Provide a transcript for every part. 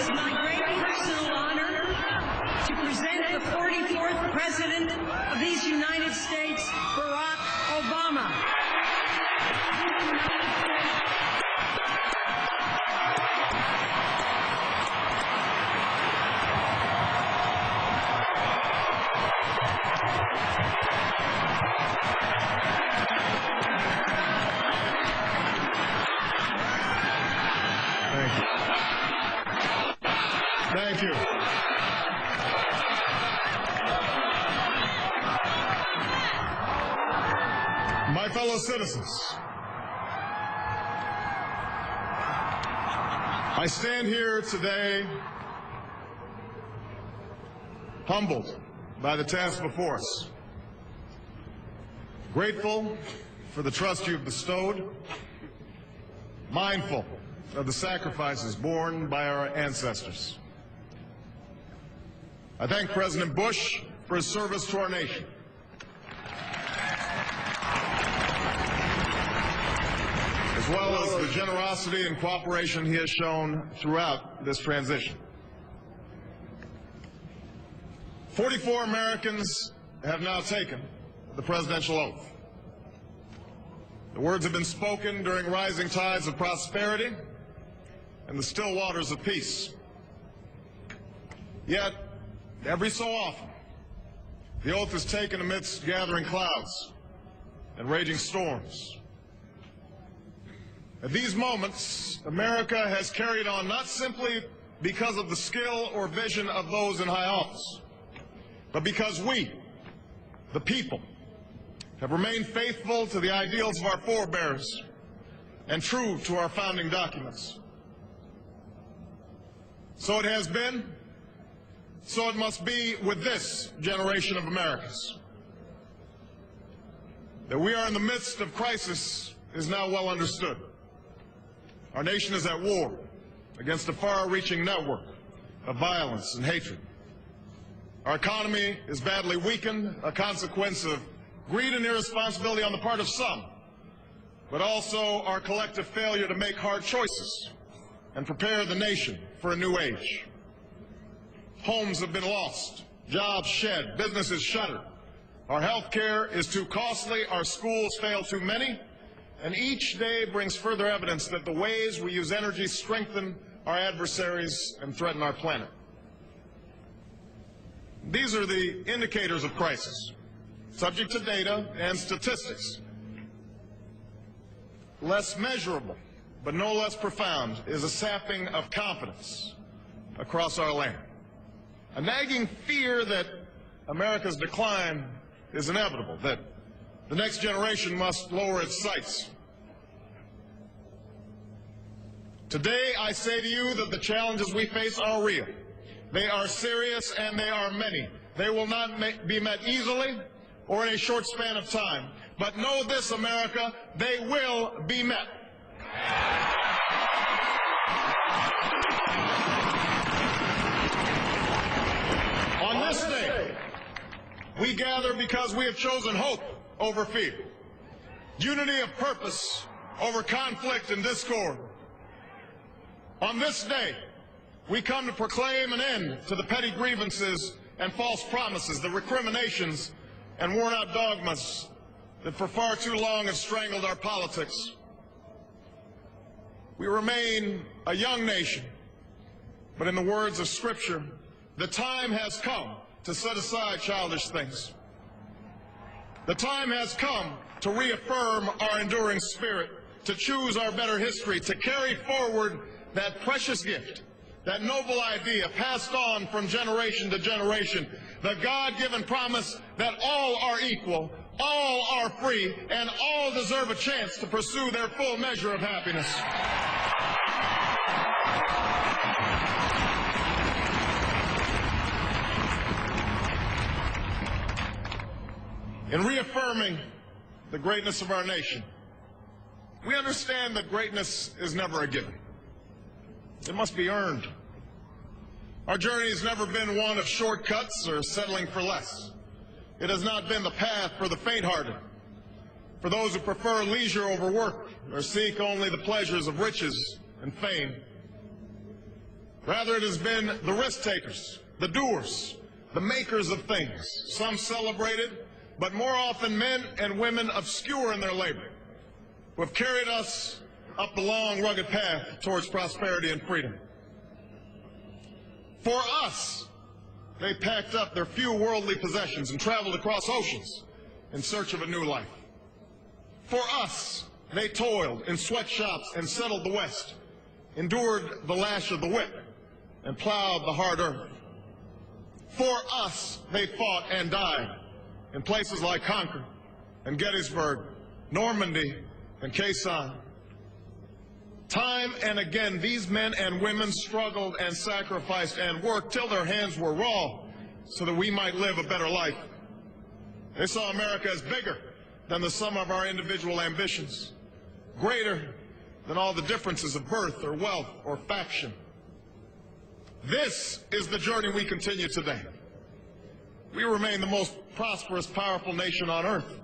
is my great personal honor to present the 44th President of these United States, Barack Obama. Thank you. My fellow citizens, I stand here today humbled by the task before us, grateful for the trust you've bestowed, mindful of the sacrifices borne by our ancestors. I thank President Bush for his service to our nation. As well as the generosity and cooperation he has shown throughout this transition. 44 Americans have now taken the presidential oath. The words have been spoken during rising tides of prosperity and the still waters of peace. Yet, every so often, the oath is taken amidst gathering clouds and raging storms. At these moments, America has carried on not simply because of the skill or vision of those in high office, but because we, the people, have remained faithful to the ideals of our forebears and true to our founding documents. So it has been, so it must be with this generation of Americans. That we are in the midst of crisis is now well understood. Our nation is at war against a far-reaching network of violence and hatred. Our economy is badly weakened, a consequence of greed and irresponsibility on the part of some, but also our collective failure to make hard choices and prepare the nation for a new age. Homes have been lost, jobs shed, businesses shuttered. Our health care is too costly, our schools fail too many, and each day brings further evidence that the ways we use energy strengthen our adversaries and threaten our planet. These are the indicators of crisis, subject to data and statistics. Less measurable, but no less profound, is a sapping of confidence across our land. A nagging fear that America's decline is inevitable, that the next generation must lower its sights. Today, I say to you that the challenges we face are real. They are serious and they are many. They will not be met easily or in a short span of time. But know this, America, they will be met. On this day, we gather because we have chosen hope over fear, unity of purpose over conflict and discord. On this day, we come to proclaim an end to the petty grievances and false promises, the recriminations and worn-out dogmas that for far too long have strangled our politics. We remain a young nation, but in the words of Scripture, the time has come to set aside childish things. The time has come to reaffirm our enduring spirit, to choose our better history, to carry forward that precious gift, that noble idea passed on from generation to generation, the God-given promise that all are equal, all are free, and all deserve a chance to pursue their full measure of happiness. In reaffirming the greatness of our nation, we understand that greatness is never a given. It must be earned. Our journey has never been one of shortcuts or settling for less. It has not been the path for the faint-hearted, for those who prefer leisure over work or seek only the pleasures of riches and fame. Rather, it has been the risk takers, the doers, the makers of things, some celebrated, but more often men and women obscure in their labor, who have carried us up the long, rugged path towards prosperity and freedom. For us, they packed up their few worldly possessions and traveled across oceans in search of a new life. For us, they toiled in sweatshops and settled the West, endured the lash of the whip, and plowed the hard earth. For us, they fought and died in places like Concord and Gettysburg, Normandy and Quezon. Time and again, these men and women struggled and sacrificed and worked till their hands were raw so that we might live a better life. They saw America as bigger than the sum of our individual ambitions, greater than all the differences of birth or wealth or faction. This is the journey we continue today. We remain the most prosperous, powerful nation on earth.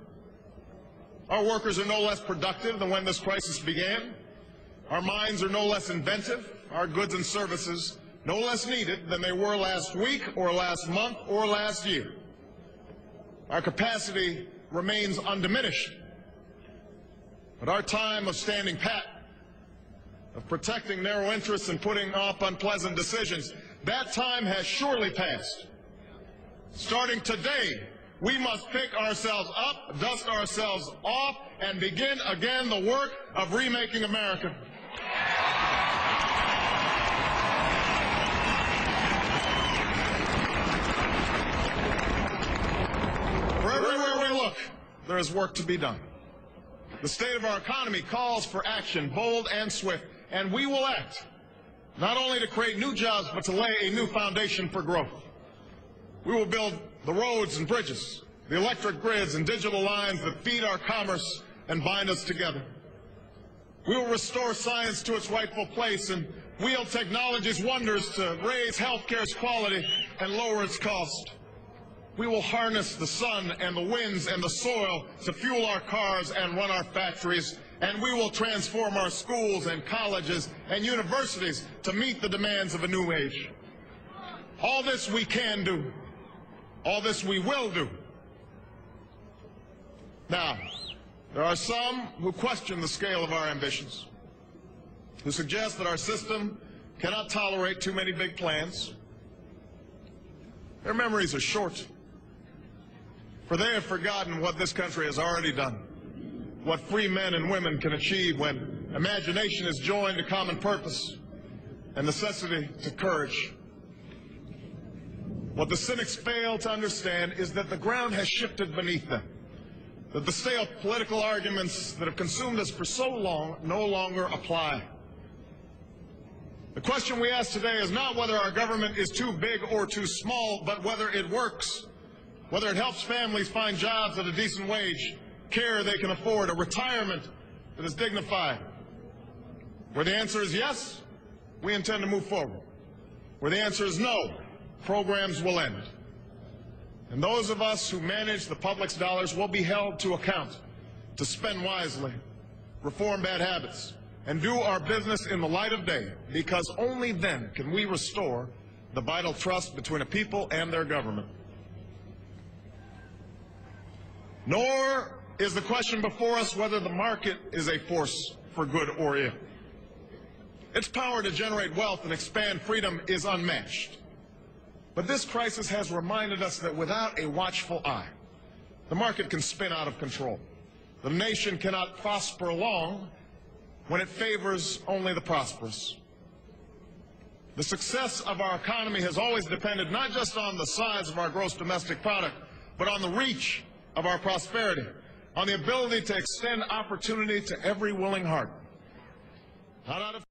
Our workers are no less productive than when this crisis began. Our minds are no less inventive, our goods and services no less needed than they were last week or last month or last year. Our capacity remains undiminished. But our time of standing pat, of protecting narrow interests and putting off unpleasant decisions, that time has surely passed. Starting today, we must pick ourselves up, dust ourselves off, and begin again the work of remaking America. For everywhere we look, there is work to be done. The state of our economy calls for action, bold and swift, and we will act, not only to create new jobs, but to lay a new foundation for growth. We will build the roads and bridges, the electric grids and digital lines that feed our commerce and bind us together. We will restore science to its rightful place and wield technology's wonders to raise healthcare's quality and lower its cost. We will harness the sun and the winds and the soil to fuel our cars and run our factories, and we will transform our schools and colleges and universities to meet the demands of a new age. All this we can do. All this we will do. Now, there are some who question the scale of our ambitions, who suggest that our system cannot tolerate too many big plans. Their memories are short, for they have forgotten what this country has already done, what free men and women can achieve when imagination is joined to common purpose and necessity to courage. What the cynics fail to understand is that the ground has shifted beneath them, that the stale political arguments that have consumed us for so long no longer apply. The question we ask today is not whether our government is too big or too small, but whether it works, whether it helps families find jobs at a decent wage, care they can afford, a retirement that is dignified. Where the answer is yes, we intend to move forward. Where the answer is no, programs will end. And those of us who manage the public's dollars will be held to account to spend wisely, reform bad habits, and do our business in the light of day, because only then can we restore the vital trust between a people and their government. Nor is the question before us whether the market is a force for good or ill. Its power to generate wealth and expand freedom is unmatched. But this crisis has reminded us that without a watchful eye, the market can spin out of control. The nation cannot prosper long when it favors only the prosperous. The success of our economy has always depended not just on the size of our gross domestic product, but on the reach of our prosperity, on the ability to extend opportunity to every willing heart. Not out of